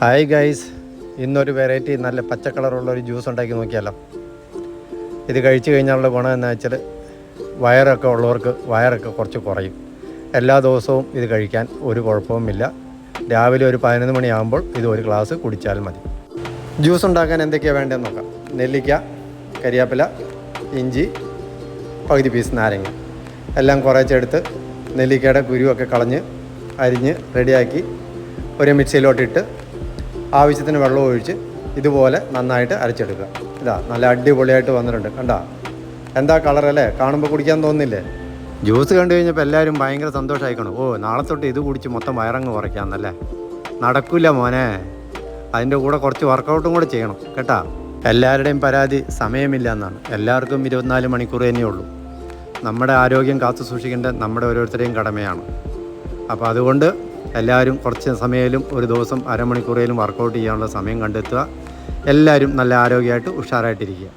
Hi guys, ഇന്നൊരു variety നല്ല പച്ച കളറുള്ളൊരു ജ്യൂസ് ഉണ്ടാക്കി നോക്കിയാലോ. ഇത് കഴിച്ചു കഴിഞ്ഞാലുള്ള ഗുണം എന്ന് വെച്ചാൽ വയറൊക്കെ ഉള്ളവർക്ക് വയറൊക്കെ കുറച്ച് കുറയും. എല്ലാ ദിവസവും ഇത് കഴിക്കാൻ ഒരു കുഴപ്പവുമില്ല. രാവിലെ ഒരു 11 മണിയാകുമ്പോൾ ഇത് ഒരു ഗ്ലാസ് കുടിച്ചാൽ മതി. ജ്യൂസ് ഉണ്ടാക്കാൻ എന്തൊക്കെയാണ് വേണ്ടതെന്ന് നോക്കാം. നെല്ലിക്ക, കരിയാപ്പില, ഇഞ്ചി, പകുതി പീസ് നാരങ്ങ എല്ലാം കുറച്ചെടുത്ത് നെല്ലിക്കയുടെ കുരുവൊക്കെ കളഞ്ഞ് അരിഞ്ഞ് റെഡിയാക്കി ഒരു മിക്സിയിലോട്ടിട്ട് ആവശ്യത്തിന് വെള്ളം ഒഴിച്ച് ഇതുപോലെ നന്നായിട്ട് അരച്ചെടുക്കുക. ഇതാ നല്ല അടിപൊളിയായിട്ട് വന്നിട്ടുണ്ട്. കണ്ടാ എന്താ കളറല്ലേ, കാണുമ്പോൾ കുടിക്കാൻ തോന്നുന്നില്ലേ? ജ്യൂസ് കണ്ടു കഴിഞ്ഞപ്പോൾ എല്ലാവരും ഭയങ്കര സന്തോഷമായിക്കണം. നാളെ തൊട്ട് ഇത് കുടിച്ച് മൊത്തം വയറങ്ങ് കുറയ്ക്കാമെന്നല്ലേ. നടക്കില്ല മോനെ, അതിൻ്റെ കൂടെ കുറച്ച് വർക്കൗട്ടും കൂടെ ചെയ്യണം കേട്ടാ. എല്ലാവരുടെയും പരാതി സമയമില്ല എന്നാണ്. എല്ലാവർക്കും 24 മണിക്കൂർ തന്നെയുള്ളൂ. നമ്മുടെ ആരോഗ്യം കാത്തു സൂക്ഷിക്കേണ്ട നമ്മുടെ ഓരോരുത്തരെയും കടമയാണ്. അപ്പോൾ അതുകൊണ്ട് എല്ലാവരും കുറച്ച് സമയത്തിലും ഒരു ദിവസം അരമണിക്കൂറിലും വർക്കൗട്ട് ചെയ്യാനുള്ള സമയം കണ്ടെത്തുക. എല്ലാവരും നല്ല ആരോഗ്യമായിട്ട് ഉഷാറായിട്ടിരിക്കുക.